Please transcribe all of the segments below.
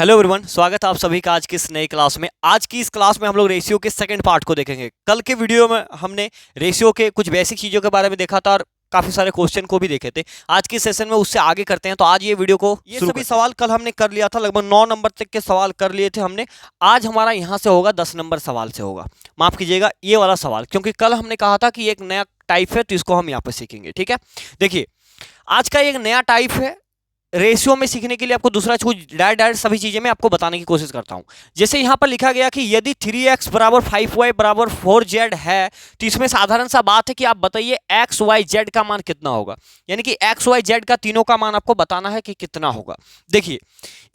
Hello everyone, स्वागत है आप सभी का आज की इस नई क्लास में। आज की इस क्लास में हम लोग रेशियो के सेकंड पार्ट को देखेंगे। कल के वीडियो में हमने रेशियो के कुछ बेसिक चीज़ों के बारे में देखा था और काफ़ी सारे क्वेश्चन को भी देखे थे। आज की सेशन में उससे आगे करते हैं। तो आज ये वीडियो को सभी सवाल कल हमने कर लिया था, लगभग 9 नंबर तक के सवाल कर लिए थे हमने। आज हमारा यहाँ से होगा 10 नंबर सवाल से होगा, माफ़ कीजिएगा ये वाला सवाल, क्योंकि कल हमने कहा था कि एक नया टाइप है तो इसको हम यहाँ पर सीखेंगे। ठीक है, देखिए आज का एक नया टाइप है रेशियो में सीखने के लिए। आपको दूसरा कुछ डायरेक्ट सभी चीजें मैं आपको बताने की कोशिश करता हूं। जैसे यहां पर लिखा गया कि यदि 3x बराबर 5y बराबर 4z है, तो इसमें साधारण सा बात है कि आप बताइए x y z का मान कितना होगा, यानी कि x y z का तीनों का मान आपको बताना है कि कितना होगा। देखिए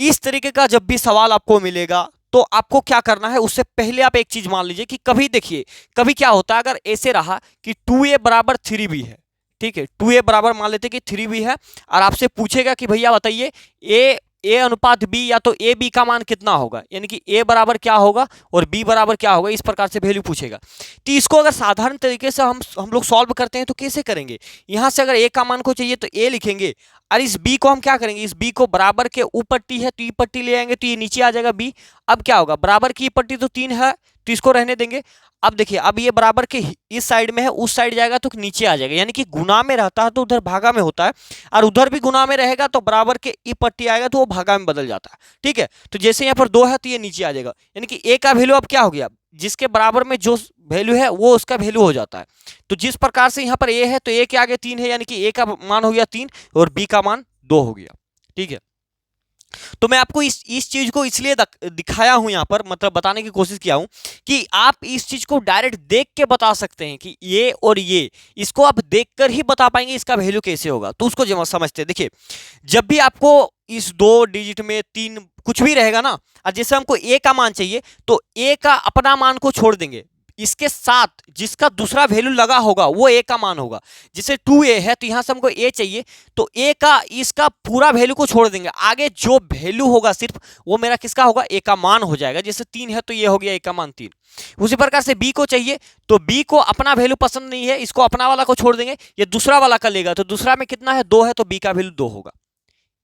इस तरीके का जब भी सवाल आपको मिलेगा तो आपको क्या करना है, उससे पहले आप एक चीज मान लीजिए कि कभी देखिए कभी क्या होता है, अगर ऐसे रहा कि 2a बराबर 3b है, ठीक है, 2a बराबर मान लेते कि 3b है, और आपसे पूछेगा कि भैया बताइए a अनुपात b, या तो a b का मान कितना होगा, यानी कि a बराबर क्या होगा और b बराबर क्या होगा, इस प्रकार से वैल्यू पूछेगा। तो इसको अगर साधारण तरीके से हम लोग सॉल्व करते हैं तो कैसे करेंगे, यहां से अगर a का मान को चाहिए तो a लिखेंगे, और इस b को हम क्या करेंगे, इस b को बराबर के ऊपर टी है तो ई पट्टी ले आएंगे तो ये नीचे आ जाएगा b। अब क्या होगा, बराबर की पट्टी तो 3 है तो इसको रहने देंगे। अब देखिए अब ये बराबर के इस साइड में है, उस साइड जाएगा तो नीचे आ जाएगा, यानी कि गुना में रहता है तो उधर भागा में होता है, और उधर भी गुना में रहेगा तो बराबर के ई पट्टी आएगा तो वो भागा में बदल जाता है। ठीक है, तो जैसे यहाँ पर 2 है तो ये नीचे आ जाएगा, यानी कि a का वैल्यू अब क्या हो गया, जिसके बराबर में जो वैल्यू है वो उसका वैल्यू हो जाता है। तो जिस प्रकार से यहाँ पर a है तो a के आगे 3 है, यानी कि a का मान हो गया 3 और b का मान 2 हो गया। ठीक है, तो मैं आपको इस चीज को इसलिए दिखाया हूं यहां पर, मतलब बताने की कोशिश किया हूं कि आप इस चीज को डायरेक्ट देख के बता सकते हैं कि ये और ये, इसको आप देखकर ही बता पाएंगे इसका वैल्यू कैसे होगा। तो उसको जब समझते हैं, देखिए जब भी आपको इस 2 डिजिट में 3 कुछ भी रहेगा ना, और जैसे हमको a का मान चाहिए तो a का अपना मान को छोड़ देंगे, इसके साथ जिसका दूसरा वैल्यू लगा होगा वो a का मान होगा। जैसे 2a है तो यहां से हमको a चाहिए तो a का इसका पूरा वैल्यू को छोड़ देंगे, आगे जो वैल्यू होगा सिर्फ वो मेरा किसका होगा, a का मान हो जाएगा। जैसे 3 है तो ये हो गया a का मान 3। उसी प्रकार से b को चाहिए तो b को अपना वैल्यू पसंद नहीं है, इसको अपना वाला को छोड़ देंगे, ये दूसरा वाला का लेगा तो दूसरा में कितना है 2 है तो b का वैल्यू 2 होगा।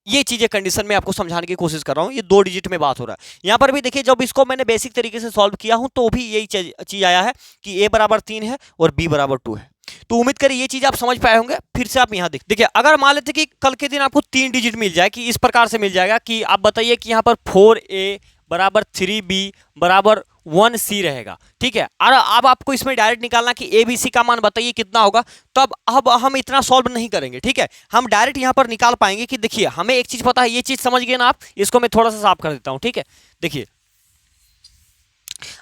ये चीजें कंडीशन में आपको समझाने की कोशिश कर रहा हूं, ये 2 डिजिट में बात हो रहा है। यहां पर भी देखिए जब इसको मैंने बेसिक तरीके से सॉल्व किया हूं तो भी यही चीज आया है कि a बराबर 3 है और b बराबर 2 है। तो उम्मीद करिए ये चीज आप समझ पाए होंगे। फिर से आप यहां देखिए अगर मान लेते कि कल के दिन आपको 3 डिजिट मिल जाए, कि इस प्रकार से मिल जाएगा कि आप बताइए कि यहां पर 4a बराबर 3b बराबर 1c रहेगा। ठीक है, और अब आपको इसमें डायरेक्ट निकालना कि a b c का मान बताइए कितना होगा। तब अब हम इतना सॉल्व नहीं करेंगे, ठीक है, हम डायरेक्ट यहां पर निकाल पाएंगे कि देखिए हमें एक चीज पता है, ये चीज समझ गए ना आप, इसको मैं थोड़ा सा साफ कर देता हूं। ठीक है, देखिए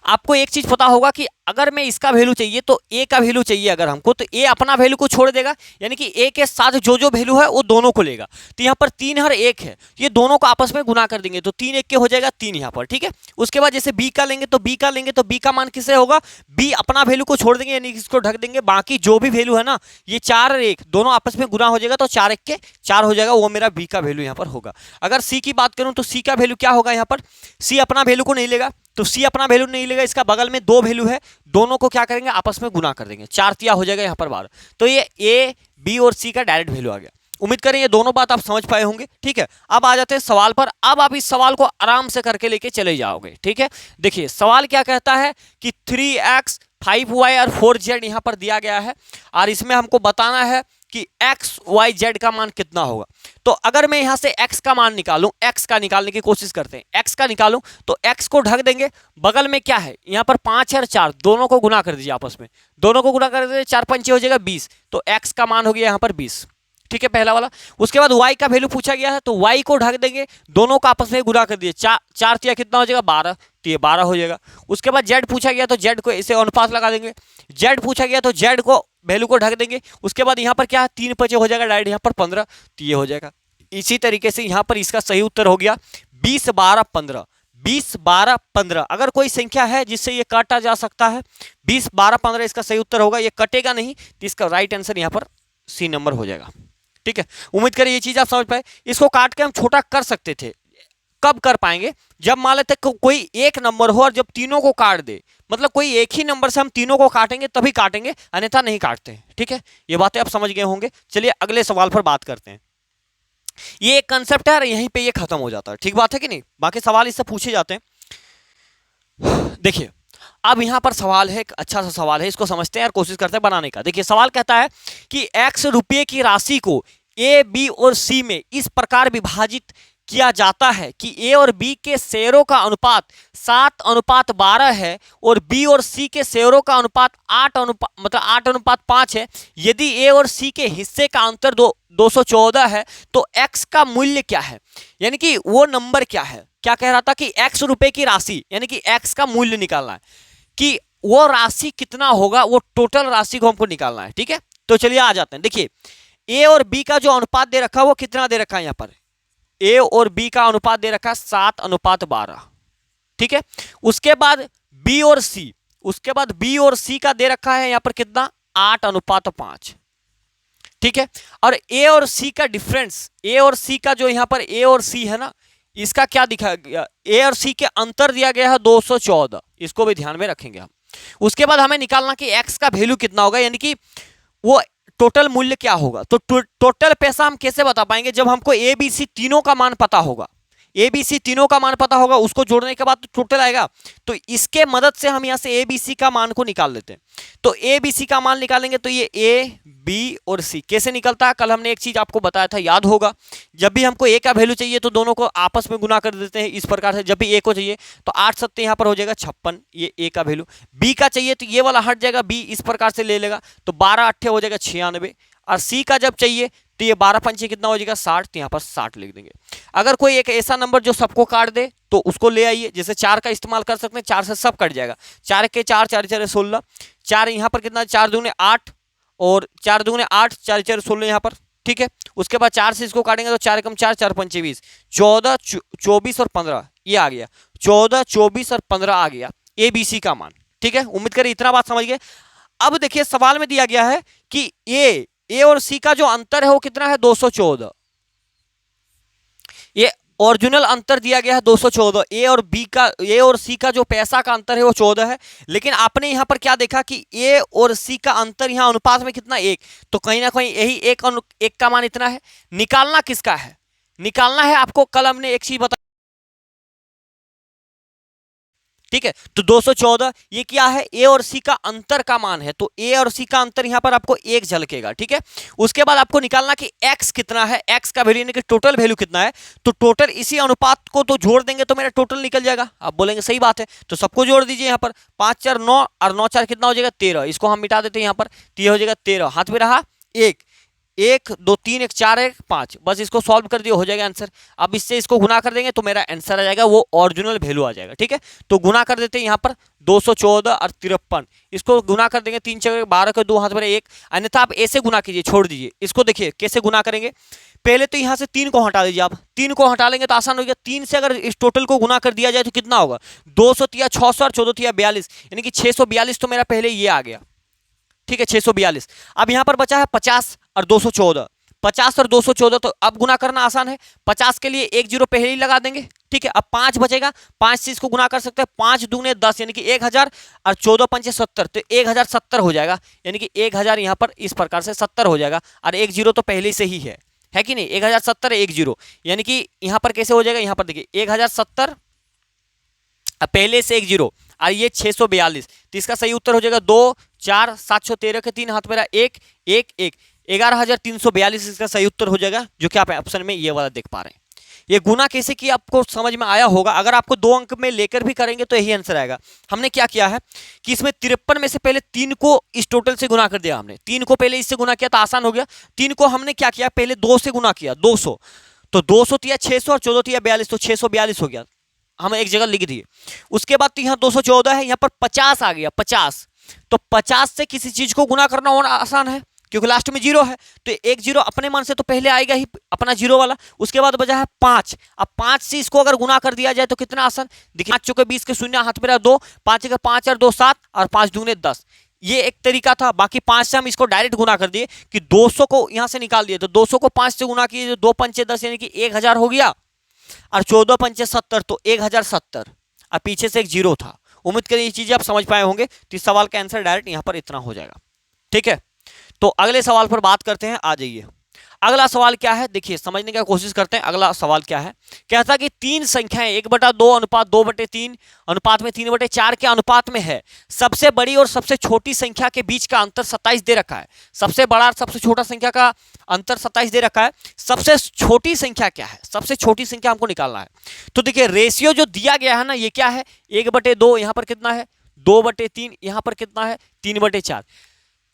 आपको एक चीज पता होगा कि अगर मैं इसका वैल्यू चाहिए तो a का वैल्यू चाहिए अगर हमको, तो a अपना वैल्यू को छोड़ देगा, यानी कि a के साथ जो जो वैल्यू है वो दोनों को लेगा। तो यहाँ पर 3 और 1 है, ये दोनों को आपस में गुना कर देंगे तो 3 1 के हो जाएगा 3 यहाँ पर। ठीक है, उसके बाद जैसे b का लेंगे तो b का लेंगे तो b का मान किससे होगा, b अपना वैल्यू को छोड़ देंगे, यानी इसको ढक देंगे, बाकी जो भी वैल्यू है ना ये 4 और 1 दोनों आपस में गुना हो जाएगा तो 4 1 के 4 हो जाएगा, वो मेरा b का वैल्यू यहाँ पर होगा। अगर c की बात करूं तो c का वैल्यू क्या होगा, यहाँ पर c अपना वैल्यू को नहीं लेगा, तो c अपना वैल्यू नहीं लेगा, इसका बगल में 2 वैल्यू है, दोनों को क्या करेंगे आपस में गुना कर देंगे, 4 तिया हो जाएगा यहाँ पर 12। तो ये a b और c का डायरेक्ट वैल्यू आ गया। उम्मीद करें ये दोनों बात आप समझ पाए होंगे। ठीक है, अब आ जाते हैं सवाल पर। अब आप इस सवाल को आराम से करके लेके चले जाओगे। ठीक है, देखिए सवाल क्या कहता है कि 3x 5y और 4z यहाँ पर दिया गया है, और इसमें हमको बताना है कि x y z का मान कितना होगा। तो अगर मैं यहां से x का मान निकालूं, x का निकालने की कोशिश करते हैं, x का निकालूं तो x को ढक देंगे, बगल में क्या है यहां पर 5 और 4 दोनों को गुना कर दीजिए, आपस में दोनों को गुना कर दीजिए, 4 5 हो जाएगा 20, तो x का मान हो गया यहां पर 20। ठीक है, पहला वाला। उसके बाद y का वैल्यू पूछा गया है तो y को ढक देंगे, दोनों को आपस में गुना कर दिए, 4 तिया कितना हो जाएगा 12, तो ये 12 हो जाएगा। उसके बाद z पूछा गया तो z को इसे अनुपात लगा देंगे, z पूछा गया तो z को वैल्यू को ढक देंगे। उसके बाद यहाँ पर क्या है 3 5 हो जाएगा डायरेक्ट यहाँ पर 15, तो ये हो जाएगा। इसी तरीके से यहाँ पर इसका सही उत्तर हो गया 20 12 15, 20 12 15। अगर कोई संख्या है जिससे ये काटा जा सकता है 20 12 15 इसका सही उत्तर होगा, ये कटेगा नहीं, तो इसका राइट आंसर यहाँ पर सी नंबर हो जाएगा। ठीक है, उम्मीद करें ये चीज आप समझ पाए। इसको काट के हम छोटा कर सकते थे, कब कर पाएंगे, जब मान लेते कोई एक नंबर हो और जब तीनों को काट दे, मतलब कोई एक ही नंबर से हम तीनों को काटेंगे तभी काटेंगे, अन्यथा नहीं काटते हैं। ठीक है, ये बातें आप समझ गए होंगे। चलिए अगले सवाल पर बात करते हैं। ये एक कंसेप्ट है और यहीं पे ये खत्म हो जाता है। ठीक बात है कि नहीं? बाकी सवाल इससे पूछे जाते हैं। देखिए अब यहां पर सवाल है, एक अच्छा सा सवाल है, इसको समझते हैं और कोशिश करते हैं बनाने का। देखिए सवाल कहता है कि x रुपये की राशि को ए, बी और सी में इस प्रकार विभाजित किया जाता है कि ए और बी के शेयरों का अनुपात 7:12 है और बी और सी के शेयरों का अनुपात 8:5 है। यदि ए और सी के हिस्से का अंतर 214 है तो x का मूल्य क्या है? यानी कि वो नंबर क्या है? क्या कह रहा था कि x रुपए की राशि यानी कि x का मूल्य निकालना है कि वो राशि कितना होगा, वो टोटल राशि को हमको निकालना है। ठीक है, तो चलिए आ जाते हैं। देखिए ए और बी का जो अनुपात दे रखा है वो कितना दे रखा है? यहाँ पर ए और बी का अनुपात दे रखा है 7:12। ठीक है, उसके बाद बी और सी, उसके बाद बी और सी का दे रखा है यहाँ पर कितना? 8:5। ठीक है, और ए और सी का डिफरेंस, ए और सी का जो यहाँ पर ए और सी है ना, इसका क्या दिखाया गया? ए और सी के अंतर दिया गया है 214, इसको भी ध्यान में रखेंगे हम। उसके बाद हमें निकालना कि एक्स का वैल्यू कितना होगा, यानी कि वो टोटल मूल्य क्या होगा। तो टोटल पैसा हम कैसे बता पाएंगे? जब हमको ए बी सी तीनों का मान पता होगा, ए बी सी तीनों का मान पता होगा, उसको जोड़ने के बाद तो टोटल आएगा। तो इसके मदद से हम यहां से ए बी सी का मान को निकाल लेते हैं। तो ए बी सी का मान निकालेंगे तो ये ए बी और सी कैसे निकलता है? कल हमने एक चीज आपको बताया था, याद होगा। जब भी हमको ए का वैल्यू चाहिए तो दोनों को आपस में गुना कर देते हैं इस प्रकार से। जब भी ए को चाहिए तो 8 7 यहाँ पर हो जाएगा 56, ये ए का वैल्यू। बी का चाहिए तो ये वाला हट जाएगा, बी इस प्रकार से ले लेगा तो 12 8 हो जाएगा 96। और सी का जब चाहिए तो ये 12 पंचे कितना हो जाएगा 60, तो यहाँ पर 60 लिख देंगे। अगर कोई एक ऐसा नंबर जो सबको काट दे तो उसको ले आइए, जैसे 4 का इस्तेमाल कर सकते हैं, 4 से सब कट जाएगा। 4 के 4, 4 4 16, 4 यहाँ पर कितना? 4 दूने 8 और 4 दूने 8, 4 4 16 यहाँ पर। ठीक है, उसके बाद 4 से इसको काटेंगे तो 4 कम 4, 4 पंचे 20, 14 24 और 15 ये आ गया। 14 24 और 15 आ गया ए बी सी का मान। ठीक है, उम्मीद करें इतना बात समझ गए। अब देखिए सवाल में दिया गया है कि ए और सी का जो अंतर है वो कितना है? 214। ये ओरिजिनल अंतर दिया गया है 214। ए और बी का, ए और सी का जो पैसा का अंतर है वो 14 है। लेकिन आपने यहां पर क्या देखा कि ए और सी का अंतर यहां अनुपात में कितना? 1। तो कहीं ना कहीं यही एक का मान इतना है। निकालना किसका है? निकालना है आपको, कल हमने एक चीज बताई। ठीक है, तो 214 ये क्या है? ए और सी का अंतर का मान है। तो ए और सी का अंतर यहां पर आपको 1 झलकेगा। ठीक है, उसके बाद आपको निकालना कि x कितना है, x का वैल्यू यानी कि टोटल वैल्यू कितना है। तो टोटल इसी अनुपात को तो जोड़ देंगे तो मेरा टोटल निकल जाएगा। आप बोलेंगे सही बात है, तो सबको जोड़ दीजिए। यहाँ पर 5 4 9 और 9 4 कितना हो जाएगा? 13। इसको हम मिटा देते हैं यहाँ पर, तो ये हो जाएगा 13। हाथ में रहा 1 1 2 3 1 4 1 5, बस इसको सॉल्व कर दिया हो जाएगा आंसर। अब इससे इसको गुना कर देंगे तो मेरा आंसर आ जाएगा, वो ओरिजिनल वैल्यू आ जाएगा। ठीक है, तो गुना कर देते हैं यहाँ पर 214 और 53, इसको गुना कर देंगे 3 4 12 के 2 हाथ में 1। अन्यथा आप ऐसे गुना कीजिए, छोड़ दीजिए इसको। देखिए कैसे गुना करेंगे, पहले तो यहाँ से 3 को हटा दीजिए। आप 3 को हटा लेंगे तो आसान हो गया। 3 से अगर इस टोटल को गुना कर दिया जाए तो कितना होगा? 200 तिया 600 और 14 तिया 42, यानी कि 642। तो मेरा पहले ये आ गया। ठीक है, 642। अब यहां पर बचा है 50 और 214। 50 और 214, तो अब गुना करना आसान है। 50 के लिए 1 0 पहले ही लगा देंगे। ठीक है, अब 5 बचेगा, 5 से इसको गुना कर सकते हैं। 5 दूने 10 यानी कि 1000 और 14 पंचे 70, तो 1070 हो जाएगा। यानी कि 1000 यहाँ पर इस प्रकार से 70 हो जाएगा। और 1 0 तो पहले से ही है कि नहीं? 1070 1 0, यानी कि यहाँ पर कैसे हो जाएगा? यहाँ पर देखिए 1070 पहले से 1 0 और ये 642, तो इसका सही उत्तर हो जाएगा 2 4 713 के 3 हाथ मेरा 1 1 1 11342 इसका सही उत्तर हो जाएगा, जो कि आप ऑप्शन में ये वाला देख पा रहे हैं। ये गुना कैसे किया आपको समझ में आया होगा। अगर आपको 2 अंक में लेकर भी करेंगे तो यही आंसर आएगा। हमने क्या किया है कि इसमें 53 में से पहले 3 को इस टोटल से गुना कर दिया। हमने 3 को पहले इससे गुना किया तो आसान हो गया। 3 को हमने क्या किया, पहले 2 से गुना किया, 200। तो 200 तिया 600 और 14 तिया 42, तो 642 हो गया। हम एक जगह लिख दिए। उसके बाद तो यहाँ 214 है, यहाँ पर 50 आ गया, 50। तो 50 से किसी चीज को गुना करना और आसान है क्योंकि लास्ट में 0 है। तो 1 0 अपने मन से तो पहले आएगा ही अपना 0 वाला। उसके बाद बचा है 5। अब 5 से इसको अगर गुना कर दिया जाए तो कितना आसान। देखिए 5 चौके 20 के शून्य, हाथ मेरा 2, 5 का 5 और 2 7 और 5 दूने 10। ये एक तरीका था। बाकी 5 से हम इसको डायरेक्ट गुना कर दिए कि 200 को यहाँ से निकाल दिए। तो 200 को 5 से गुना किए, 2 पंचे 10 यानी कि 1000 हो गया। और 14 पंचे 70, तो 1070 और पीछे से एक 0 था। उम्मीद करिए ये चीजें आप समझ पाए होंगे। तो इस सवाल का आंसर डायरेक्ट यहां पर इतना हो जाएगा। ठीक है, तो अगले सवाल पर बात करते हैं, आ जाइए। अगला सवाल क्या है, देखिए समझने की कोशिश करते हैं। अगला सवाल क्या है, कहता है कि तीन संख्याएं 1/2 अनुपात 2/3 अनुपात में 3/4 के अनुपात में है। सबसे बड़ी और सबसे छोटी संख्या के बीच का अंतर 27 दे रखा है। सबसे बड़ा और सबसे छोटा संख्या का अंतर 27 दे रखा है। सबसे छोटी संख्या क्या है, सबसे छोटी संख्या हमको निकालना है। तो देखिए रेशियो जो दिया गया है ना, ये क्या है, 1/2, यहां पर कितना है 2/3, यहां पर कितना है 3/4।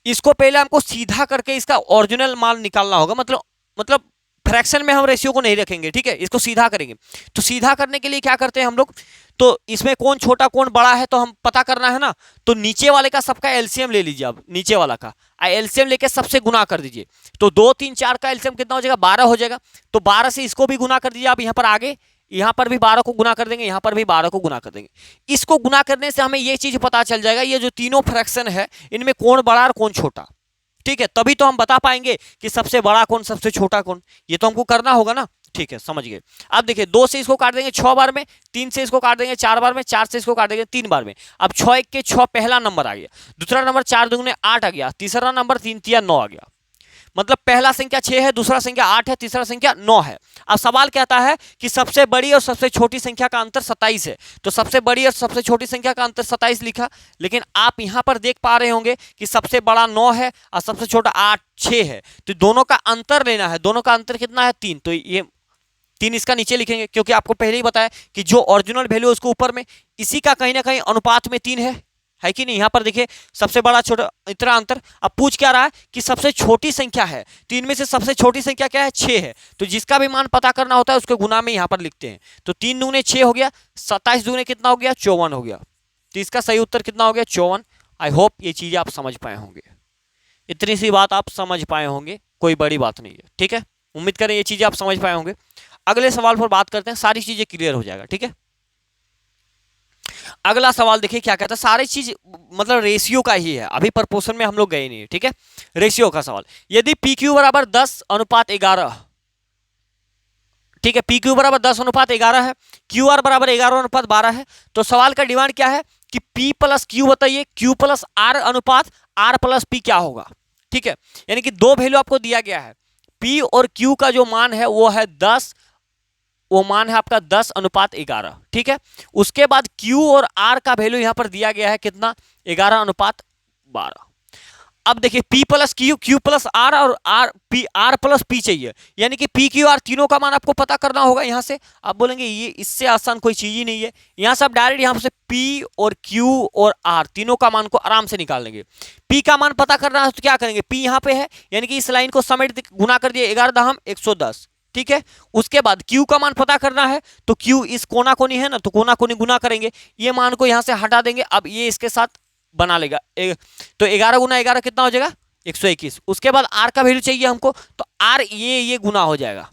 इसको पहले हमको सीधा करके इसका ओरिजिनल मान निकालना होगा, मतलब फ्रैक्शन में हम रेशियो को नहीं रखेंगे, ठीक है, इसको सीधा करेंगे। तो सीधा करने के लिए क्या करते हैं हम लोग, तो इसमें कौन छोटा कौन बड़ा है तो हम पता करना है ना। तो नीचे वाले का सबका एलसीएम ले लीजिए, आप नीचे वाला का एलसीएम लेके सबसे गुना कर दीजिए। तो 2 3 4 का एलसीएम कितना हो जाएगा 12 हो जाएगा। तो 12 से इसको भी गुना कर दीजिए आप। यहाँ पर आगे यहाँ पर भी 12 को गुना कर देंगे, यहाँ पर भी 12 को गुना कर देंगे। इसको गुना करने से हमें ये चीज पता चल जाएगा, ये जो तीनों फ्रैक्शन है इनमें कौन बड़ा और कौन छोटा, ठीक है। तभी तो हम बता पाएंगे कि सबसे बड़ा कौन सबसे छोटा कौन, ये तो हमको करना होगा ना, ठीक है, समझ गए। अब देखिए 2 से इसको काट देंगे 6 बार में, 3 से इसको काट देंगे 4 बार में, 4 से इसको काट देंगे 3 बार में। अब 6 1 के 6 पहला नंबर आ गया, दूसरा नंबर 4 दूनी 8 आ गया, तीसरा नंबर 3 3 9 आ गया। मतलब पहला संख्या 6 है, दूसरा संख्या 8 है, तीसरा संख्या 9 है। अब सवाल कहता है कि सबसे बड़ी और सबसे छोटी संख्या का अंतर 27 है। तो सबसे बड़ी और सबसे छोटी संख्या का अंतर 27 लिखा, लेकिन आप यहां पर देख पा रहे होंगे कि सबसे बड़ा 9 है और सबसे छोटा 6 है। तो दोनों का अंतर लेना है, दोनों का अंतर कितना है 3। तो ये 3 इसका नीचे लिखेंगे, क्योंकि आपको पहले ही बताया कि जो ओरिजिनल वैल्यू उसको ऊपर में, इसी का कहीं ना कहीं अनुपात में 3 है कि नहीं। यहां पर देखिए सबसे बड़ा छोटा इतना अंतर। अब पूछ क्या रहा है कि सबसे छोटी संख्या है, तो इनमें से सबसे छोटी संख्या क्या है 6 है। तो जिसका भी मान पता करना होता है उसके गुना में यहां पर लिखते हैं। तो 3 दूने 6 हो गया, 27 दूने कितना हो गया 54 हो गया। तो इसका सही उत्तर कितना हो गया 54। आई होप ये चीजें आप समझ पाए होंगे, इतनी सी बात आप समझ पाए होंगे, कोई बड़ी बात नहीं है, ठीक है। उम्मीद करें ये चीजें आप समझ पाए होंगे। अगले सवाल पर बात करते हैं, सारी चीजें क्लियर हो जाएगा, ठीक है। अगला सवाल देखिए क्या कहता है, सारी चीज मतलब रेशियो का ही है, अभी प्रपोर्शन में हम लोग गए नहीं, ठीक है। रेशियो का सवाल, यदि पी क्यू बराबर 10:11, ठीक है, पी क्यू बराबर 10:11 है, क्यू आर बराबर 11:12 है। तो सवाल का डिमांड क्या है कि पी प्लस क्यू बताइए, क्यू प्लस आर अनुपात आर प्लस पी क्या होगा, ठीक है। यानी कि दो वैल्यू आपको दिया गया है, पी और क्यू का जो मान है वो है 10, वो मान है आपका 10:11, ठीक है। उसके बाद Q और R का वैल्यू यहां पर दिया गया है कितना 11:12। अब देखिए P plus Q, Q plus R और R प्लस P चाहिए, यानी कि P Q R तीनों का मान आपको पता करना होगा। यहां से आप बोलेंगे ये इससे आसान कोई चीज ही नहीं है। यहां से आप डायरेक्ट यहां से P और Q और R तीनों का मान को आराम से निकाल लेंगे। P का मान पता करना है तो क्या करेंगे, P यहां पे है, यानी कि इस लाइन को समेट गुना कर दिए 11×110, ठीक है। उसके बाद Q का मान पता करना है, तो Q इस कोना कोनी है ना, तो कोना कोनी गुना करेंगे, ये मान को यहां से हटा देंगे। अब ये इसके साथ बना लेगा, तो 11 × 11 कितना हो जाएगा 121। उसके बाद R का वैल्यू चाहिए हमको, तो R ये गुना हो जाएगा,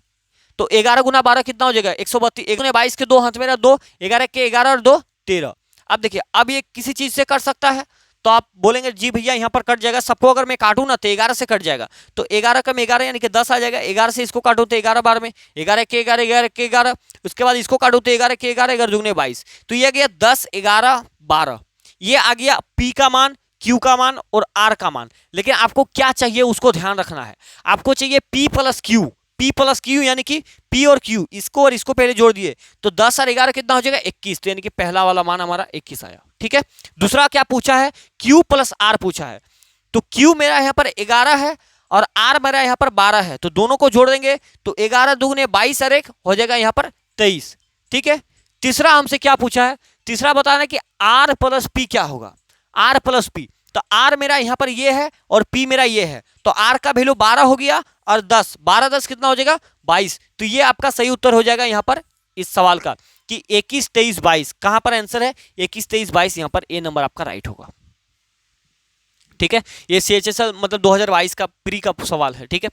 तो 11 × 12 कितना हो जाएगा 132। 1 ने 22 के 2 हाथ मेरा 2, 11 के 11 और 2 13। अब देखिए अब ये किसी चीज से कर सकता है, तो आप बोलेंगे जी भैया यहाँ पर कट जाएगा, सबको अगर मैं काटूं ना तो 11 से कट जाएगा, तो 11 कम 11 यानी कि 10 आ जाएगा। 11 से इसको काटूं तो 11 बार में 11 के 11 11 के 11, उसके बाद इसको काटूं तो 11 के 11 11 दूने 22, तो ये आ गया 10 11 12। ये आ गया P का मान, Q का मान और R का मान। लेकिन आपको क्या चाहिए उसको ध्यान रखना है, आपको चाहिए P plus Q, P plus Q यानी कि P और Q इसको और इसको पहले जोड़ दिए, तो 10 और 11 कितना हो जाएगा 21, तो यानी कि पहला वाला मान हमारा 21 आया, ठीक है। दूसरा क्या पूछा है, Q प्लस R पूछा है, तो Q मेरा यहाँ पर 11 है और R मेरा यहाँ पर 12 है, तो दोनों को जोड़ देंगे तो 11 दूने 22 और 1 हो जाएगा यहाँ पर 23, ठीक है। तीसरा हमसे क्या पूछा है, तीसरा बताना कि R प्लस P क्या होगा, R प्लस P, तो R मेरा यहाँ पर ये है और P मेरा ये है, तो R का वैल्यू 12 हो गया और 10, 12 10 कितना हो जाएगा 22। तो ये आपका सही उत्तर हो जाएगा यहाँ पर इस सवाल का कि 21 23 22, कहां पर आंसर है 21 23 22, यहाँ पर ए नंबर आपका राइट होगा, ठीक है। ये CHSL मतलब 2022 का प्री का सवाल है, ठीक है।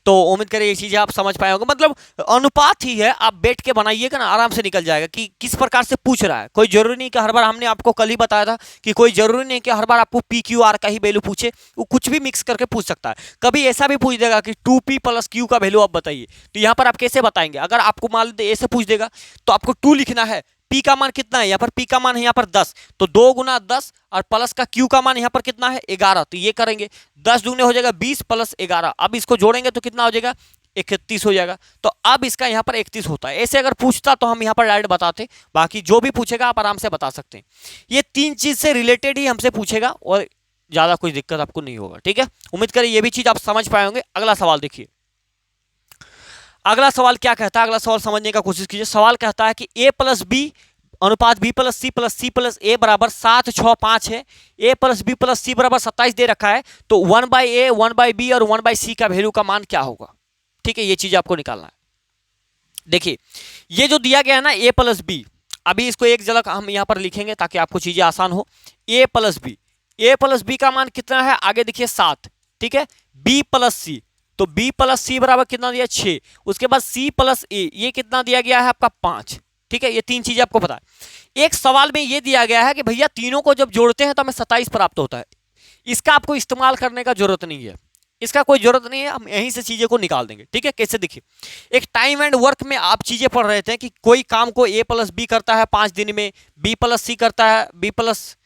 तो उम्मीद करें ये चीजें आप समझ पाए होंगे, मतलब अनुपात ही है, आप बैठ के बनाइएगा ना आराम से निकल जाएगा कि किस प्रकार से पूछ रहा है। कोई जरूरी नहीं कि हर बार, हमने आपको कल ही बताया था कि कोई जरूरी नहीं कि हर बार आपको P Q R का ही वैल्यू पूछे, वो कुछ भी मिक्स करके पूछ सकता है। कभी ऐसा भी पूछ देगा कि 2P प्लस Q का वैल्यू आप बताइए, तो यहाँ पर आप कैसे बताएंगे, अगर आपको मान लीजिए ऐसे पूछ देगा तो आपको 2 लिखना है, P का मान कितना है, यहाँ पर P का मान है यहाँ पर 10, तो 2 × 10 और प्लस का Q का मान यहाँ पर कितना है 11, तो ये करेंगे 10 दूने हो जाएगा 20 प्लस 11, अब इसको जोड़ेंगे तो कितना हो जाएगा 31 हो जाएगा। तो अब इसका यहाँ पर 31 होता है। ऐसे अगर पूछता तो हम यहाँ पर डायरेक्ट बताते, बाकी जो भी पूछेगा आप आराम से बता सकते हैं। ये 3 चीज से रिलेटेड ही हमसे पूछेगा और ज्यादा कोई दिक्कत आपको नहीं होगा। ठीक है, उम्मीद करें ये भी चीज आप समझ पाए होंगे। अगला सवाल देखिए, अगला सवाल क्या कहता है, अगला सवाल समझने का कोशिश कीजिए। सवाल कहता है कि a प्लस बी अनुपात b प्लस सी प्लस ए बराबर 7, 6, 5 है। a प्लस बी प्लस सी बराबर 27 दे रखा है। तो 1/a 1/b और 1/c का वैल्यू का मान क्या होगा? ठीक है, ये चीज आपको निकालना है। देखिए ये जो दिया गया है ना a प्लस बी, अभी इसको एक झलक हम यहाँ पर लिखेंगे ताकि आपको चीजें आसान हो। a प्लस बी का मान कितना है? आगे देखिए 7। ठीक है, b प्लस सी, तो b प्लस सी बराबर कितना दिया? 6। उसके बाद c प्लस ए, ये कितना दिया गया है आपका? 5। ठीक है, ये 3 चीजें आपको पता है। एक सवाल में ये दिया गया है कि भैया तीनों को जब जोड़ते हैं तो हमें 27 प्राप्त होता है। इसका आपको इस्तेमाल करने का जरूरत नहीं है, इसका कोई जरूरत नहीं है, हम यहीं से चीजें को निकाल देंगे। ठीक है, कैसे? देखिए एक टाइम एंड वर्क में आप चीजें पढ़ रहे थे कि कोई काम को a प्लस बी करता है 5 दिन में, b प्लस सी करता है बी प्लस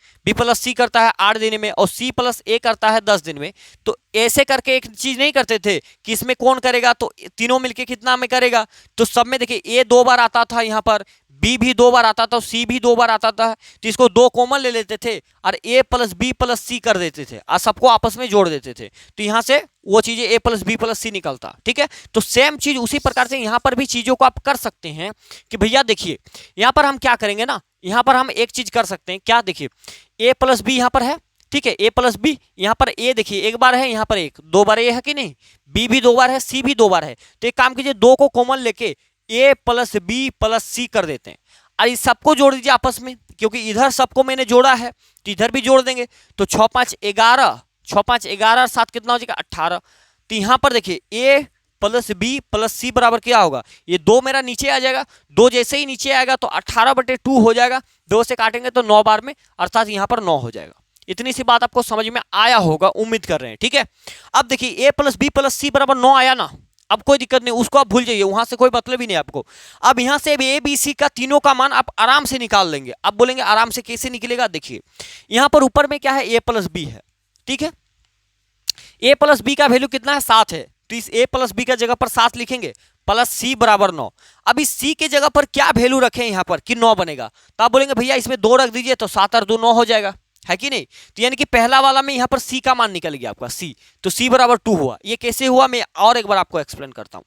सी करता है 8 दिन में और c प्लस ए करता है 10 दिन में। तो ऐसे करके एक चीज नहीं करते थे कि इसमें कौन करेगा, तो तीनों मिलके कितना में करेगा। तो सब में देखिए a 2 बार आता था, यहाँ पर b भी 2 बार आता था, c भी 2 बार आता था। तो इसको 2 कॉमन ले लेते थे और a प्लस बी प्लस सी कर देते थे और सबको आपस में जोड़ देते थे। तो यहाँ से वो चीजें a प्लस बी प्लस सी निकलता। ठीक है, तो सेम चीज उसी प्रकार से यहाँ पर भी चीजों को आप कर सकते हैं कि भैया देखिए यहाँ पर हम क्या करेंगे ना, यहाँ पर हम एक चीज कर सकते हैं। क्या? देखिए a प्लस बी यहाँ पर है। ठीक है, a प्लस बी, यहाँ पर a देखिए एक बार है, यहाँ पर 2 बार a है कि नहीं, b भी 2 बार है, c भी 2 बार है। तो एक काम कीजिए, 2 को कॉमन लेके a प्लस बी प्लस सी कर देते हैं और इस सबको जोड़ दीजिए आपस में, क्योंकि इधर सबको मैंने जोड़ा है तो इधर भी जोड़ देंगे। तो 6 5 11, 6 5 11 और 7 कितना हो जाएगा? 18। तो यहाँ पर देखिए a प्लस बी प्लस सी बराबर क्या होगा? ये 2 मेरा नीचे आ जाएगा, 2 जैसे ही नीचे आएगा तो 18/2 हो जाएगा। 2 से काटेंगे तो 9 बार में, अर्थात यहाँ पर 9 हो जाएगा। इतनी सी बात आपको समझ में आया होगा, उम्मीद कर रहे हैं। ठीक है, अब देखिए a प्लस बी प्लस सी बराबर 9 आया ना, अब कोई दिक्कत नहीं, उसको आप भूल जाइए, वहां से कोई मतलब ही नहीं आपको। अब यहां से ए बी सी का तीनों का मान आप आराम से निकाल लेंगे। अब बोलेंगे आराम से कैसे निकलेगा? देखिए यहां पर ऊपर में क्या है? a प्लस बी है। ठीक है, a प्लस बी का वैल्यू कितना है? 7 है। तो इस a प्लस बी का जगह पर 7 लिखेंगे प्लस सी बराबर 9। अब इस सी के जगह पर क्या वैल्यू रखें यहाँ पर कि 9 बनेगा? तो आप बोलेंगे भैया इसमें 2 रख दीजिए, तो 7 और 2 9 हो जाएगा, है कि नहीं? तो यानी कि पहला वाला में यहाँ पर c का मान निकल गया आपका c, तो c बराबर 2 हुआ। ये कैसे हुआ मैं और एक बार आपको एक्सप्लेन करता हूँ।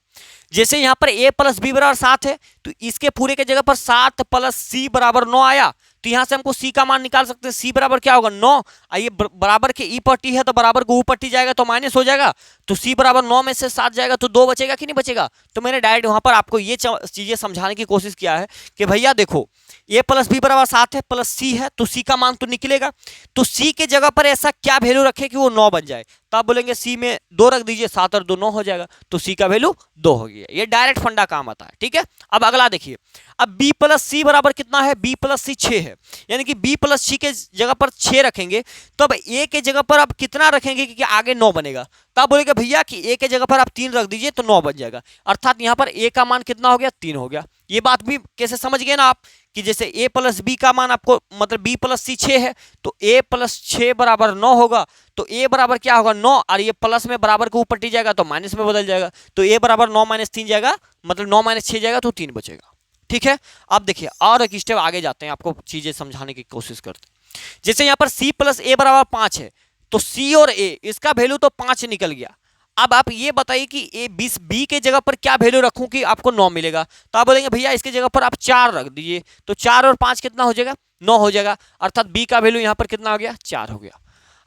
जैसे यहाँ पर a प्लस बी बराबर 7 है, तो इसके पूरे के जगह पर 7 प्लस सी बराबर 9 आया। तो यहाँ से हमको c का मान निकाल सकते हैं। c बराबर क्या होगा? 9। ये बराबर के ई पट्टी है तो बराबर को ऊ पट्टी जाएगा तो माइनस हो जाएगा। तो c बराबर 9 में से 7 जाएगा तो 2 बचेगा कि नहीं बचेगा? तो मैंने डायरेक्ट वहां पर आपको ये चीजें समझाने की कोशिश किया है कि भैया देखो a प्लस बी बराबर 7 है प्लस c है, तो c का मान तो निकलेगा। तो c के जगह पर ऐसा क्या वैल्यू रखे कि वो 9 बन जाए? तो आप बोलेंगे c में 2 रख दीजिए, 7 और 2 9 हो जाएगा, तो c का वैल्यू 2 हो गया। ये डायरेक्ट फंडा काम आता है। ठीक है, अब अगला देखिए, अब b प्लस सी बराबर कितना है? b प्लस सी 6 है, यानी कि b प्लस सी के जगह पर 6 रखेंगे। तो अब a के जगह पर आप कितना रखेंगे कि आगे 9 बनेगा? तो आप बोलेंगे भैया कि a के जगह पर आप 3 रख दीजिए तो 9 बन जाएगा, अर्थात यहाँ पर a का मान कितना हो गया? 3 हो गया। ये बात भी कैसे समझ गए ना आप कि जैसे a प्लस बी का मान आपको मतलब b प्लस सी 6 है, तो a प्लस 6 बराबर 9 होगा। तो a बराबर क्या होगा? 9, और ये प्लस में बराबर के ऊपर टी जाएगा तो माइनस में बदल जाएगा। तो a बराबर 9 माइनस 3 जाएगा, मतलब 9 माइनस 6 जाएगा तो 3 बचेगा। ठीक है, अब देखिए और एक स्टेप आगे जाते हैं, आपको चीजें समझाने की कोशिश करते हैं। जैसे यहाँ पर c प्लस ए बराबर 5 है, तो c और a इसका वैल्यू तो 5 निकल गया। अब आप ये बताइए कि ए बी के जगह पर क्या वैल्यू रखूं कि आपको 9 मिलेगा? तो आप बोलेंगे भैया इसके जगह पर आप 4 रख दीजिए, तो 4 और 5 कितना हो जाएगा? 9 हो जाएगा, अर्थात बी का वैल्यू यहाँ पर कितना हो गया? 4 हो गया।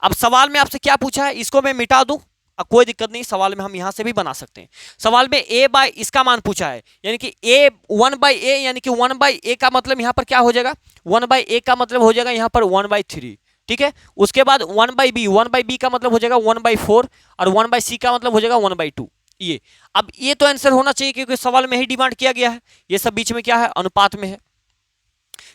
अब सवाल में आपसे क्या पूछा है, इसको मैं मिटा दूं, अब कोई दिक्कत नहीं, सवाल में हम यहां से भी बना सकते हैं। सवाल में a बाय इसका मान पूछा है, यानी कि a 1/a, यानी कि 1/a का मतलब यहाँ पर क्या हो जाएगा? 1/a का मतलब हो जाएगा यहाँ पर 1/3। ठीक है, उसके बाद 1/b का मतलब हो जाएगा 1/4 और 1/c का मतलब हो जाएगा 1/2। ये अब ये तो आंसर होना चाहिए क्योंकि सवाल में ही डिमांड किया गया है। ये सब बीच में क्या है? अनुपात में है।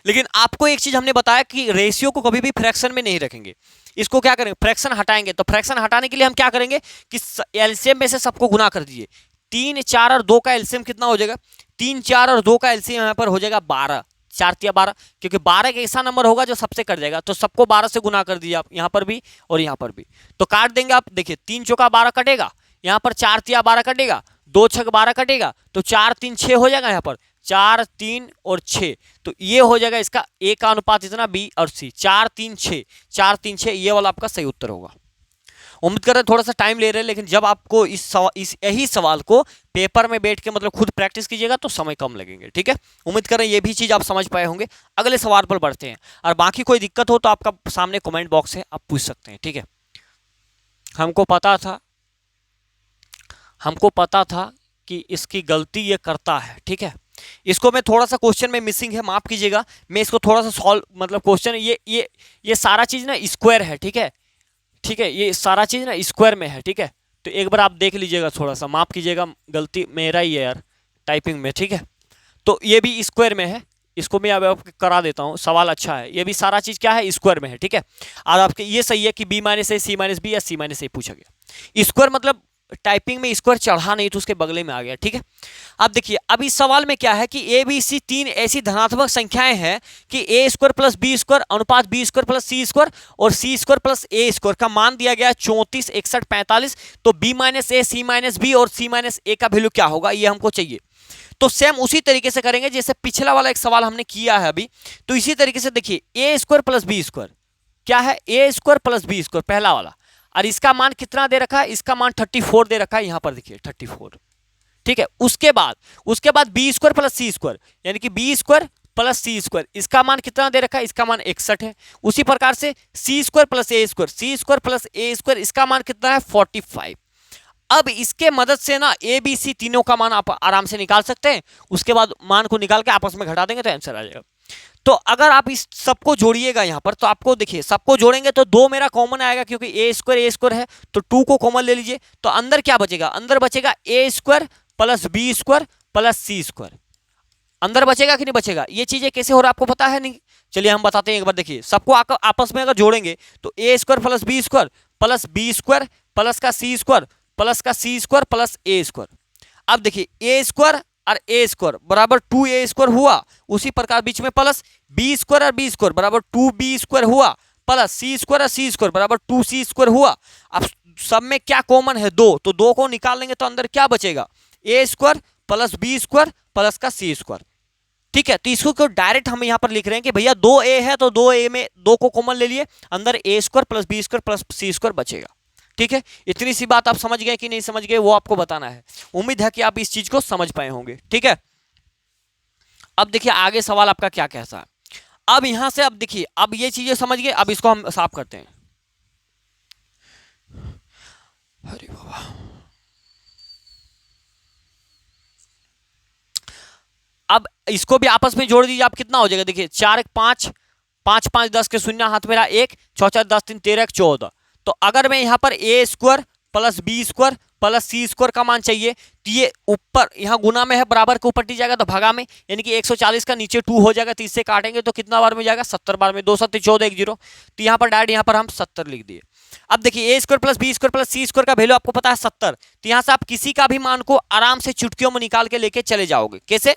लेकिन आपको एक चीज हमने बताया कि रेशियो को कभी भी फ्रैक्शन में नहीं रखेंगे, इसको क्या करेंगे? फ्रैक्शन हटाएंगे। तो फ्रैक्शन हटाने के लिए हम क्या करेंगे कि एलसीएम में से सबको गुना कर दीजिए। 3 4 और 2 का एलसीएम कितना हो जाएगा? 3 4 और 2 का एलसीएम यहाँ पर हो जाएगा 12, 4 तिया 12, क्योंकि 12 एक ऐसा नंबर होगा जो सबसे कट जाएगा। तो सबको 12 से गुना कर दीजिए आप, यहाँ पर भी और यहाँ पर भी, तो काट देंगे आप। देखिए 3 चौका 12 कटेगा, यहाँ पर 4 तिया 12 कटेगा, 2 छक 12 कटेगा तो 4 3 6 हो जाएगा, यहाँ पर 4 3 और 6, तो ये हो जाएगा इसका ए का अनुपात इतना, बी और सी 4 3 6, 4 3 6, ये वाला आपका सही उत्तर होगा। उम्मीद कर रहे हैं थोड़ा सा टाइम ले रहे हैं, लेकिन जब आपको इस यही सवाल को पेपर में बैठ के मतलब खुद प्रैक्टिस कीजिएगा तो समय कम लगेंगे। ठीक है, उम्मीद कर रहे हैं ये भी चीज़ आप समझ पाए होंगे। अगले सवाल पर बढ़ते हैं, और बाकी कोई दिक्कत हो तो आपका सामने कमेंट बॉक्स है, आप पूछ सकते हैं। ठीक है, हमको पता था कि इसकी गलती ये करता है। ठीक है, इसको मैं थोड़ा सा क्वेश्चन में मिसिंग है, माफ कीजिएगा, मैं इसको थोड़ा सा सॉल्व मतलब क्वेश्चन ये सारा चीज़ ना स्क्वायर है। ठीक है, ये सारा चीज़ ना स्क्वायर में है। ठीक है, तो एक बार आप देख लीजिएगा, थोड़ा सा माफ कीजिएगा, गलती मेरा ही है यार टाइपिंग में। ठीक है, तो ये भी स्क्वायर में है, इसको मैं अब आपको करा देता हूँ, सवाल अच्छा है, ये भी सारा चीज़ क्या है स्क्वायर में है। ठीक है, और आपके ये सही है कि बी माइनस ए सी माइनस बी या सी माइनस ए पूछा गया। स्क्वायर मतलब टाइपिंग में स्क्वायर चढ़ा नहीं तो उसके बगले में आ गया। ठीक है, अब देखिए, अब इस सवाल में क्या है कि ए बी सी 3 ऐसी धनात्मक संख्याएं हैं कि ए स्क्वायर प्लस बी स्क्वायर अनुपात B square plus C square और सी स्क्वायर प्लस ए स्क्वायर का मान दिया गया 34 61 45, तो बी माइनस ए सी माइनस बी और सी माइनस ए का वैल्यू क्या होगा, ये हमको चाहिए। तो सेम उसी तरीके से करेंगे जैसे पिछला वाला एक सवाल हमने किया है अभी, तो इसी तरीके से देखिए, A square plus B square क्या है, ए स्क्वायर प्लस बी स्क्वायर पहला वाला, और इसका मान कितना दे रखा है, इसका मान 34 दे रखा है, यहां पर देखिए 34। ठीक है, उसके बाद B square plus C square, यानी कि B square plus C square, इसका मान कितना दे रखा है, इसका मान 61 है। उसी प्रकार से सी square plus A square, C square plus A square, इसका मान कितना है 45। अब इसके मदद से ना ए बी सी तीनों का मान आप आराम से निकाल सकते हैं, उसके बाद मान को निकाल के आपस में घटा देंगे तो आंसर आ जाएगा। तो अगर आप इस सबको जोड़िएगा यहाँ पर, तो आपको देखिए सबको जोड़ेंगे तो 2 मेरा कॉमन आएगा, क्योंकि ए स्क्वायर है, तो 2 को कॉमन ले लीजिए, तो अंदर क्या बचेगा, अंदर बचेगा A square plus B square plus C square, अंदर बचेगा कि नहीं बचेगा। ये चीजें कैसे हो रहा है आपको पता है नहीं, चलिए हम बताते हैं एक बार। देखिए, सबको आपस में अगर जोड़ेंगे तो A square plus B square plus का सी स्क्वायर प्लस का C square plus A square. अब देखिए, ए स्क्वायर और ए स्क्वायर बराबर 2a स्क्वायर हुआ, उसी प्रकार बीच में प्लस बी स्क्वायर और बी स्क्वायर बराबर 2b स्क्वायर हुआ, प्लस सी स्क्वायर और सी स्क्वायर बराबर 2c स्क्वायर हुआ। अब सब में क्या कॉमन है, 2, तो 2 को निकाल लेंगे तो अंदर क्या बचेगा, A square plus B square plus का सी स्क्वायर। ठीक है, तो इसको डायरेक्ट हम यहाँ पर लिख रहे हैं कि भैया 2a है तो 2a में 2 को कॉमन ले लिए, अंदर A square plus B square plus C square बचेगा। ठीक है, इतनी सी बात आप समझ गए कि नहीं समझ गए, वो आपको बताना है। उम्मीद है कि आप इस चीज को समझ पाए होंगे। ठीक है, अब देखिए आगे सवाल आपका क्या कहता है। अब यहां से अब देखिए, अब ये चीजें समझ गए, अब इसको हम साफ करते हैं। अरे बाबा, अब इसको भी आपस में जोड़ दीजिए, आप कितना हो जाएगा, देखिए 4 1 5 5 5 10 के शून्य हाथ मेरा 1 6 4 10 3 13 14। तो अगर मैं यहाँ पर A square plus B square plus C square का मान चाहिए, तो ये ऊपर यहाँ गुना में है, बराबर के ऊपर टी जाएगा तो भागा में, यानी कि 140 का नीचे 2 हो जाएगा, 30 से काटेंगे तो कितना बार में जाएगा, 70 बार में, 2 7 14 1 0, तो यहाँ पर डायरेक्ट यहाँ पर हम 70 लिख दिए। अब देखिए, A square plus B square plus C square का वैल्यू आपको पता है 70, तो यहाँ से आप किसी का भी मान को आराम से चुटकियों में निकाल के लेके चले जाओगे। कैसे,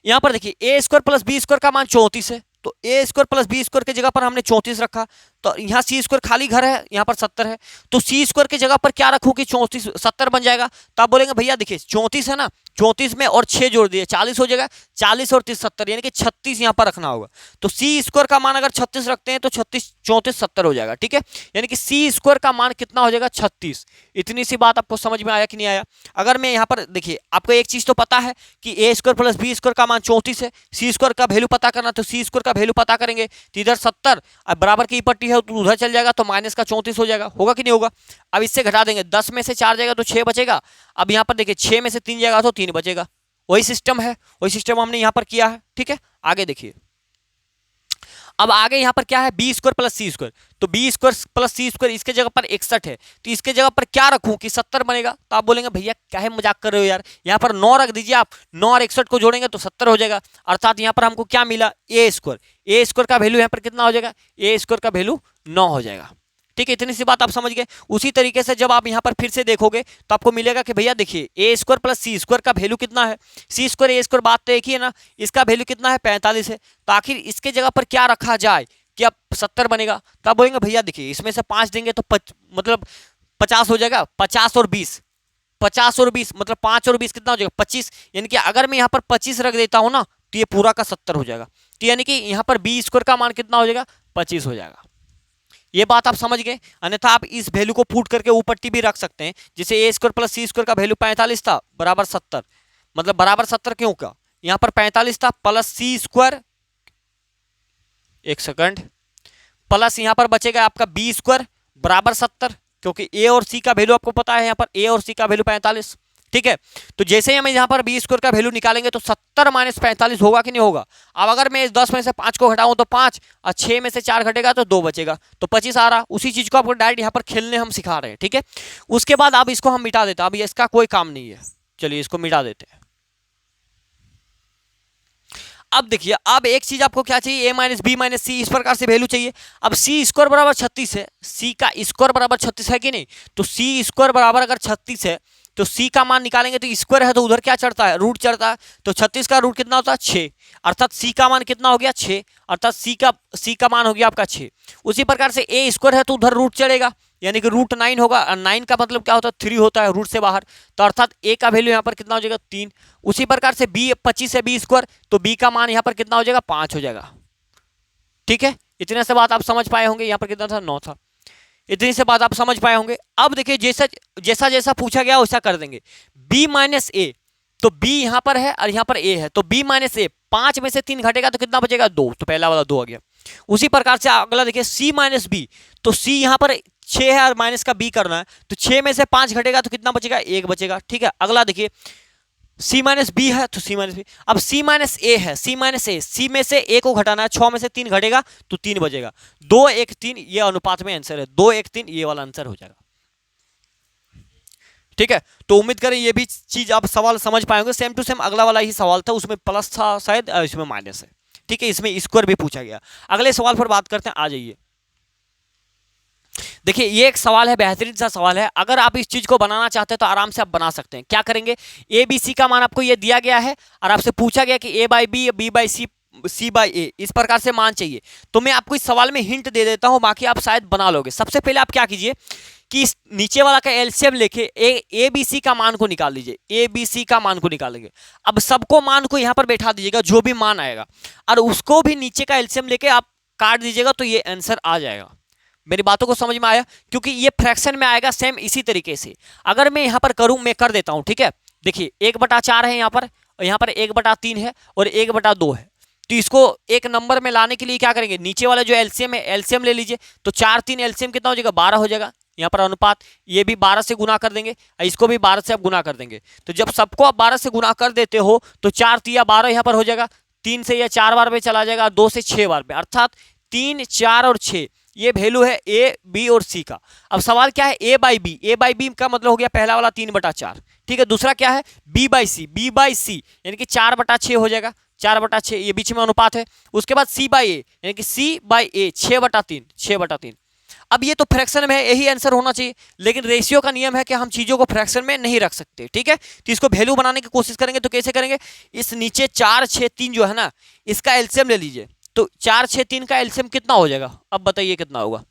यहाँ पर देखिए, A square plus B square का मान 34 है, तो A square plus B square की जगह पर हमने 34 रखा, तो यहाँ सी स्क्वायर खाली घर है, यहाँ पर 70 है, तो सी स्क्वायर की जगह पर क्या रखूँ कि 34 70 बन जाएगा। तो आप बोलेंगे भैया देखिए 34 है ना, 34 में और 6 जोड़ दिए 40 हो जाएगा, 40 और 30 70, यानी कि 36 यहाँ पर रखना होगा। तो सी स्क्वायर का मान अगर 36 रखते हैं तो 36 34 70 हो जाएगा। ठीक है, यानी कि सी स्क्वायर का मान कितना हो जाएगा 36। इतनी सी बात आपको समझ में आया कि नहीं आया। अगर मैं यहाँ पर देखिए, आपको एक चीज़ तो पता है कि ए स्क्वायर प्लस बी स्क्वायर का मान 34 है, सी स्क्वायर का वैल्यू पता करना, तो सी स्क्वायर का वैल्यू पता करेंगे, तो इधर 70 अब बराबर की पट्टी है तो उधर चल जाएगा, तो माइनस का 34 हो जाएगा, होगा कि नहीं होगा। अब इससे घटा देंगे, 10 में से 4 जाएगा तो 6 बचेगा। अब यहाँ पर देखिए 6 में से 3 जाएगा तो 3 बचेगा, वही सिस्टम है, वही सिस्टम हमने यहाँ पर किया है। ठीक है, आगे देखिए, अब आगे यहाँ पर क्या है, B square plus C square, तो B square plus C square इसके जगह पर 61 है, तो इसके जगह पर क्या रखूं कि 70 बनेगा। तो आप बोलेंगे भैया क्या है मजाक कर रहे हो यार, यहाँ पर 9 रख दीजिए आप, 9 और 61 को जोड़ेंगे तो 70 हो जाएगा। अर्थात यहाँ पर हमको क्या मिला, ए स्क्वायर का वैल्यू यहाँ पर कितना हो जाएगा, ए स्क्वायर का वैल्यू 9 हो जाएगा। ठीक है, इतनी सी बात आप समझ गए। उसी तरीके से जब आप यहाँ पर फिर से देखोगे तो आपको मिलेगा कि भैया देखिए, A square plus C square का वैल्यू कितना है, सी स्क्वायर ए स्क्वायर बात तो एक ही है ना, इसका वैल्यू कितना है 45 है, तो आखिर इसके जगह पर क्या रखा जाए कि अब 70 बनेगा। तो आप बोलेंगे भैया देखिए, इसमें से 5 देंगे तो मतलब 50 हो जाएगा, 50 और 20 50 और 20 मतलब 5 और 20 कितना हो जाएगा 25, यानी कि अगर मैं यहाँ पर 25 रख देता हूँ ना तो ये पूरा का 70 हो जाएगा। तो यानी कि यहाँ पर बी स्क्वायर का मान कितना हो जाएगा 25 हो जाएगा। ये बात आप समझ गए। अन्यथा आप इस वैल्यू को पुट करके ऊपर टी भी रख सकते हैं, जैसे ए स्क्वायर प्लस सी स्क्वायर का वैल्यू 45 था बराबर 70, मतलब बराबर 70 क्यों का, यहाँ पर 45 था प्लस सी स्क्वायर, एक सेकंड, प्लस यहाँ पर बचेगा आपका बी स्क्वायर बराबर 70, क्योंकि ए और सी का वैल्यू आपको पता है, यहाँ पर ए और सी का वैल्यू 45। ठीक है, तो जैसे ही हम यहाँ पर बी स्क्वायर का वैल्यू निकालेंगे तो 70 माइनस 45 होगा कि नहीं होगा। अब अगर मैं इस 10 में से 5 को घटाऊं तो 5 और 6 में से 4 घटेगा तो 2 बचेगा, तो 25 आ रहा। उसी चीज को आपको डायरेक्ट यहाँ पर खेलने हम सिखा रहे हैं। ठीक है, उसके बाद अब इसको हम मिटा देते हैं, अब इसका कोई काम नहीं है, चलिए इसको मिटा देते हैं। अब देखिए, अब एक चीज आपको क्या चाहिए, ए माइनस बी माइनस सी, इस प्रकार से वैल्यू चाहिए। अब सी स्क्वायर बराबर 36 है, सी का स्क्वायर बराबर 36 है कि नहीं, तो सी स्क्वायर बराबर अगर 36 है तो सी का मान निकालेंगे तो स्क्वायर है तो उधर क्या चढ़ता है, रूट चढ़ता है, तो 36 का रूट कितना होता है 6, अर्थात सी का मान कितना हो गया 6, अर्थात सी का मान हो गया आपका 6। उसी प्रकार से ए स्क्वायर है तो उधर रूट चढ़ेगा, यानी कि रूट 9 होगा, 9 का मतलब क्या होता है 3 होता है रूट से बाहर, तो अर्थात ए का वैल्यू यहाँ पर कितना हो जाएगा 3। उसी प्रकार से बी 25 है बी स्क्वायर, तो बी का मान यहाँ पर कितना हो जाएगा 5 हो जाएगा। ठीक है, इतने से बात आप समझ पाए होंगे, यहाँ पर कितना था 9 था, इतनी से बात आप समझ पाए होंगे। अब देखिए जैसा जैसा पूछा गया वैसा कर देंगे। b माइनस ए, तो b यहाँ पर है और यहाँ पर a है, तो b माइनस ए 5 में से 3 घटेगा तो कितना बचेगा 2, तो पहला वाला 2 आ गया। उसी प्रकार से अगला देखिए c माइनस बी, तो c यहाँ पर 6 है और माइनस का b करना है, तो 6 में से 5 घटेगा तो कितना बचेगा 1 बचेगा। ठीक है, अगला देखिए c माइनस बी है तो c माइनस बी, अब c माइनस ए है, c माइनस ए, c में से a को घटाना है, 6 में से 3 घटेगा तो 3 बचेगा, 2 1 3 ये अनुपात में आंसर है, 2 1 3 ये वाला आंसर हो जाएगा। ठीक है, तो उम्मीद करें ये भी चीज आप सवाल समझ पाएंगे। सेम टू सेम अगला वाला ही सवाल था, उसमें प्लस था शायद, इसमें माइनस है। ठीक है, इसमें स्क्वायर भी पूछा गया। अगले सवाल पर बात करते हैं, आ जाइए। देखिए ये एक सवाल है, बेहतरीन सा सवाल है, अगर आप इस चीज को बनाना चाहते हैं तो आराम से आप बना सकते हैं। क्या करेंगे, ए बी सी का मान आपको ये दिया गया है और आपसे पूछा गया कि A by B, B by C, C by A, इस प्रकार से मान चाहिए। तो मैं आपको इस सवाल में हिंट दे देता हूं, बाकी आप शायद बना लोगे। सबसे पहले आप क्या कीजिए कि इस नीचे वाला का एलसीएम लेके ए बी सी का मान को निकाल लीजिए, ए बी सी का मान को निकालेंगे। अब सबको मान को यहां पर बैठा दीजिएगा, जो भी मान आएगा, और उसको भी नीचे का एलसीएम लेके आप काट दीजिएगा, तो ये आंसर आ जाएगा। मेरी बातों को समझ में आया, क्योंकि ये फ्रैक्शन में आएगा सेम इसी तरीके से। अगर मैं यहां पर करूं, मैं कर देता हूं। ठीक है, देखिए 1/4 है यहाँ पर 1/3 है और 1/2 है, तो इसको एक नंबर में लाने के लिए क्या करेंगे, नीचे वाला जो एलसीएम है एलसीएम ले लीजिए, तो 4 3 एलसीएम कितना हो जाएगा 12 हो जाएगा। यहाँ पर अनुपात ये भी 12 से गुना कर देंगे, इसको भी 12 से आप गुना कर देंगे। तो जब सबको आप 12 से गुना कर देते हो तो 4 3 12 यहाँ पर हो जाएगा, 3 से यह 4 बार में चला जाएगा, 2 से 6 बार में, अर्थात 3 4 और 6 ये वैल्यू है ए बी और सी का। अब सवाल क्या है, A by B, A by B का मतलब हो गया पहला वाला 3/4। ठीक है, दूसरा क्या है B by C, B by C यानी कि 4/6 हो जाएगा, 4/6 ये बीच में अनुपात है। उसके बाद सी बाई ए यानी कि सी बाई ए 6/3, 6/3। अब ये तो फ्रैक्शन में है, यही आंसर होना चाहिए, लेकिन रेशियो का नियम है कि हम चीजों को फ्रैक्शन में नहीं रख सकते। ठीक है, तो इसको वैल्यू बनाने की कोशिश करेंगे तो कैसे करेंगे, इस नीचे 4 6 3 जो है ना, इसका एलसीएम ले लीजिए, तो 4 6 3 का एलसीएम कितना हो जाएगा, अब बताइए कितना होगा।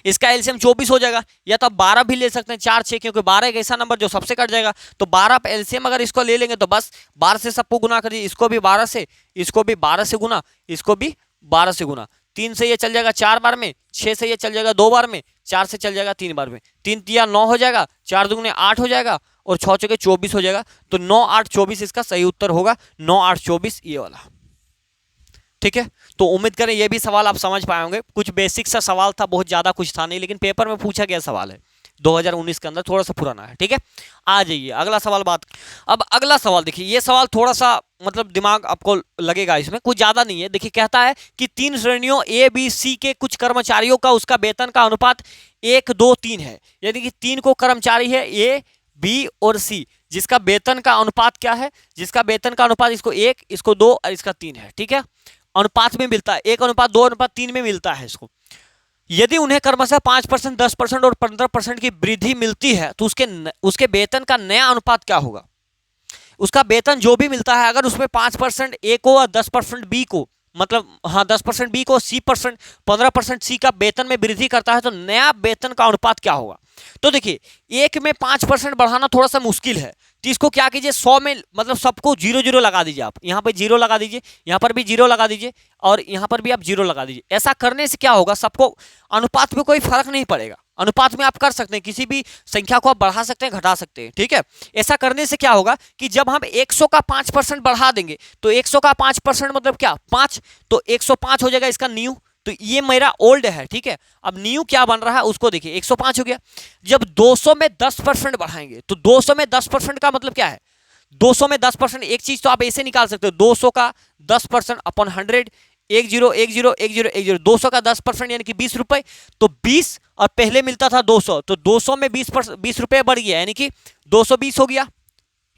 इसका एलसीएम 24 हो जाएगा, या तो आप 12 भी ले सकते हैं, 4 6, क्योंकि 12 एक ऐसा नंबर जो सबसे कट जाएगा, तो 12 एलसीएम अगर इसको ले लेंगे तो बस 12 से सबको गुना करिए, इसको भी 12 से, इसको भी 12 से गुना, इसको भी 12 से गुना, 3 से ये चल जाएगा 4 बार में, 6 से ये चल जाएगा 2 बार में, 4 से चल जाएगा 3 बार में, 3 3 9 हो जाएगा, 4 दूगुने 8 हो जाएगा और 6 चौके 24 हो जाएगा। तो 9 8 24 इसका सही उत्तर होगा, 9 8 24 ये वाला। ठीक है, तो उम्मीद करें ये भी सवाल आप समझ पाए होंगे। कुछ बेसिक सा सवाल था, बहुत ज्यादा कुछ था नहीं, लेकिन पेपर में पूछा गया सवाल है, 2019 के अंदर, थोड़ा सा पुराना है। ठीक है, आ जाइए अगला सवाल बात। अब अगला सवाल देखिए, ये सवाल थोड़ा सा मतलब दिमाग आपको लगेगा, इसमें कुछ ज्यादा नहीं है। देखिए कहता है कि 3 श्रेणियों ए बी सी के कुछ कर्मचारियों का उसका वेतन का अनुपात 1 2 3 है, यानी कि 3 को कर्मचारी है ए बी और सी, जिसका वेतन का अनुपात क्या है, जिसका वेतन का अनुपात इसको 1 इसको 2 और इसका 3 है। ठीक है, अनुपात में मिलता है, 1:2:3 में मिलता है इसको। यदि उन्हें क्रमशः 5%, 10% और 15% की वृद्धि मिलती है तो उसके वेतन का नया अनुपात क्या होगा। उसका वेतन जो भी मिलता है, अगर उसमें 5% ए को और 10% बी को, मतलब हाँ 10% बी को, सी परसेंट 15% सी का वेतन में वृद्धि करता है तो नया वेतन का अनुपात क्या होगा। तो देखिए एक में 5% बढ़ाना थोड़ा सा मुश्किल है, तो इसको क्या कीजिए 100 में मतलब सबको 0 0 लगा दीजिए। आप यहाँ पे 0 लगा दीजिए, यहाँ पर भी 0 लगा दीजिए और यहाँ पर भी आप 0 लगा दीजिए। ऐसा करने से क्या होगा, सबको अनुपात में कोई फर्क नहीं पड़ेगा। अनुपात में आप कर सकते हैं, किसी भी संख्या को आप बढ़ा सकते हैं, घटा सकते हैं, ठीक है। ऐसा करने से क्या होगा कि जब हम 100 का 5% बढ़ा देंगे तो 100 का 5% मतलब क्या 5, तो 105 हो जाएगा इसका न्यू। तो ये मेरा ओल्ड है, ठीक है। अब न्यू क्या बन रहा है उसको देखिए, 105 हो गया। जब 200 में 10% बढ़ाएंगे तो 200 में 10% का मतलब क्या है, 200 में 10%। एक चीज तो आप ऐसे निकाल सकते हो, 200 का 10% अपॉन 100, 10 10 10 10, 200 का 10% यानी कि 20 रुपए। तो 20 और पहले मिलता था 200, तो 200 में 20 रुपए बढ़ गया यानी कि 220 हो गया,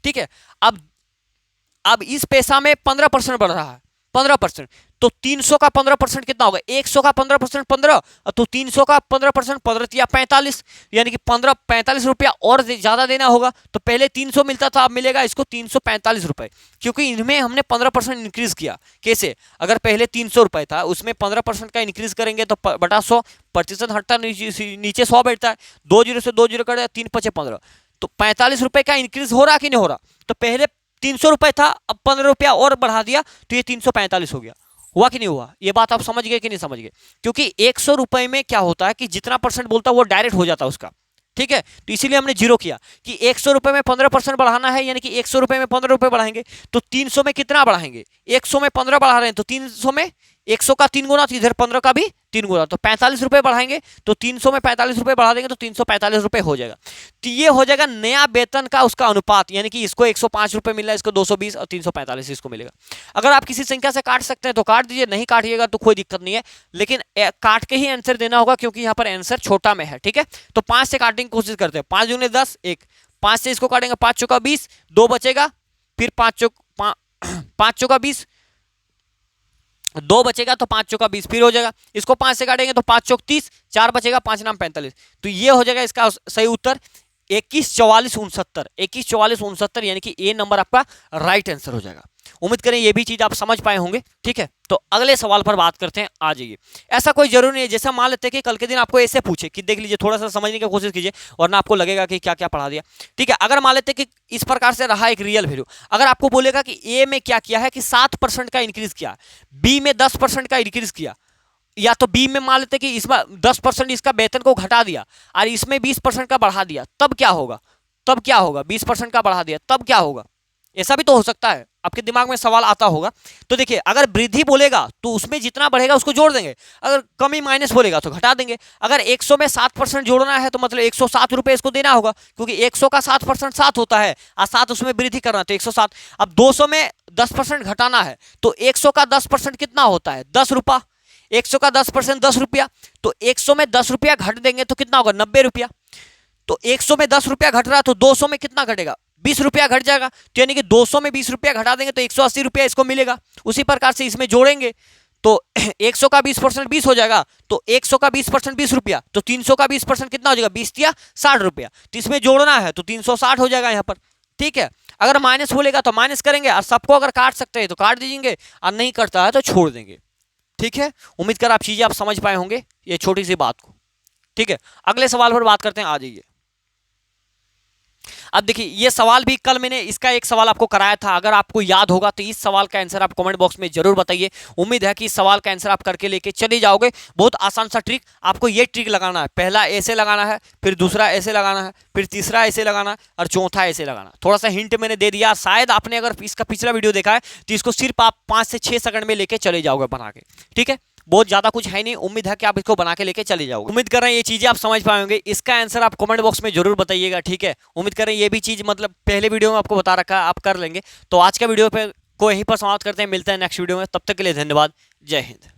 ठीक है। अब इस पैसा में 15% बढ़ रहा है, 15%। तो 300 का 15% कितना होगा, 100 का 15% 15, तो 300 का 15% 15 या 45, यानी कि 45 रुपया और ज्यादा देना होगा। तो पहले 300 मिलता था, अब मिलेगा इसको 345 रुपए, क्योंकि इनमें हमने 15% इंक्रीज किया। कैसे, अगर पहले 300 रुपए था उसमें 15% का इंक्रीज करेंगे तो बटा 100, प्रतिशत हटता नीचे 100 बैठता है, 2 0 से 2 0 कर 3 5 15, तो 45 रुपए का इंक्रीज हो रहा कि नहीं हो रहा। तो पहले 300 रुपए था, अब 15 रुपया और बढ़ा दिया तो ये 345 हो गया। हुआ कि नहीं हुआ, ये बात आप समझ गए कि नहीं समझ गए। क्योंकि 100 रुपए में क्या होता है कि जितना परसेंट बोलता है वो डायरेक्ट हो जाता है उसका, ठीक है। तो इसीलिए हमने 0 किया कि 100 रुपए में 15% बढ़ाना है, यानी कि 100 रुपए में 15 रुपए बढ़ाएंगे तो 300 में कितना बढ़ाएंगे, 100 में 15 बढ़ा रहे हैं तो 300 में 100 का 3 गुना, तो इधर 15 का भी 3 गुना, तो 45 रुपए बढ़ाएंगे तो 300 में 45 रुपए बढ़ा देंगे तो 345 रुपए हो जाएगा। तो ये हो जाएगा नया वेतन का उसका अनुपात, यानी कि इसको 105 रुपए मिल रहा है, इसको 220 और 345 इसको मिलेगा। अगर आप किसी संख्या से काट सकते हैं तो काट दीजिए, नहीं काटिएगा तो कोई दिक्कत नहीं है, लेकिन काट के ही आंसर देना होगा क्योंकि यहाँ पर आंसर छोटा में है, ठीक है। तो 5 से काटने की कोशिश करते हैं, 5 दूनी 10, 1, 5 से इसको काटेंगे 5 चौका 20, 2 बचेगा, फिर 5 चौका 20, 2 बचेगा तो 5 चौका 20 फिर हो जाएगा। इसको 5 से काटेंगे तो 5 चौक 30, 4 बचेगा, 5 नाम 45। तो ये हो जाएगा इसका सही उत्तर 21 44 69, 21 44 69, यानी कि ए नंबर आपका राइट आंसर हो जाएगा। उम्मीद करें ये भी चीज आप समझ पाए होंगे, ठीक है। तो अगले सवाल पर बात करते हैं, आ जाइए। ऐसा कोई जरूरी नहीं है, जैसा मान लेते हैं कि कल के दिन आपको ऐसे पूछे कि देख लीजिए, थोड़ा सा समझने की कोशिश कीजिए वरना आपको लगेगा कि क्या क्या पढ़ा दिया, ठीक है। अगर मान लेते हैं कि इस प्रकार से रहा एक रियल वैल्यू, अगर आपको बोलेगा कि ए में क्या किया है कि 7% का इंक्रीज किया, बी में 10% का इंक्रीज किया, या तो बी में मान लेते कि इसमें 10% इसका वेतन को घटा दिया और इसमें 20% का बढ़ा दिया, तब क्या होगा, तब क्या होगा, 20% का बढ़ा दिया तब क्या होगा, ऐसा भी तो हो सकता है। आपके दिमाग में सवाल आता होगा। तो देखिए अगर वृद्धि बोलेगा तो उसमें जितना बढ़ेगा उसको जोड़ देंगे, अगर कमी माइनस बोलेगा तो घटा देंगे। अगर 100 में 7% जोड़ना है तो मतलब 107 रुपए इसको देना होगा, क्योंकि 100 का 7% 7 होता है और 7 उसमें वृद्धि करना तो 107। अब 200 में 10% घटाना है तो 100 का 10% कितना होता है, 10 रुपया। 100 का 10% 10 रुपया, तो 100 में 10 रुपया घट देंगे तो कितना होगा, 90 रुपया। तो 100 में 10 रुपया घट रहा है तो 200 में कितना घटेगा, 20 रुपया घट जाएगा। तो यानी कि 200 में 20 रुपया घटा देंगे तो 180 रुपया इसको मिलेगा। उसी प्रकार से इसमें जोड़ेंगे तो 100 का 20% 20 हो जाएगा, तो 100 का 20% 20 रुपया, तो 300 का 20% कितना हो जाएगा, 20 या 60 रुपया। तो इसमें जोड़ना है तो 360 हो जाएगा यहाँ पर, ठीक है। अगर माइनस बोलेगा तो माइनस करेंगे, और सबको अगर काट सकते हैं तो काट दीजिएंगे, और नहीं करता है तो छोड़ देंगे, ठीक है। उम्मीद कर आप चीजें आप समझ पाए होंगे ये छोटी सी बात को, ठीक है। अगले सवाल पर बात करते हैं, आ जाइए। अब देखिए ये सवाल भी कल मैंने इसका एक सवाल आपको कराया था, अगर आपको याद होगा तो इस सवाल का आंसर आप कमेंट बॉक्स में जरूर बताइए। उम्मीद है कि इस सवाल का आंसर आप करके लेके चले जाओगे। बहुत आसान सा ट्रिक, आपको ये ट्रिक लगाना है, पहला ऐसे लगाना है, फिर दूसरा ऐसे लगाना है, फिर तीसरा ऐसे लगाना है, और चौथा ऐसे लगाना। थोड़ा सा हिंट मैंने दे दिया, शायद आपने अगर इसका पिछला वीडियो देखा है तो इसको सिर्फ आप 5 से 6 सेकंड में लेके चले जाओगे बना के, ठीक है। बहुत ज्यादा कुछ है नहीं, उम्मीद है कि आप इसको बना के लेके चले जाओगे। उम्मीद कर रहे हैं ये चीजें आप समझ पाएंगे। इसका आंसर आप कमेंट बॉक्स में जरूर बताइएगा, ठीक है। उम्मीद कर रहे हैं ये भी चीज मतलब पहले वीडियो में आपको बता रखा है, आप कर लेंगे। तो आज का वीडियो पे को यहीं पर समाप्त करते हैं, मिलते हैं नेक्स्ट वीडियो में, तब तक के लिए धन्यवाद, जय हिंद।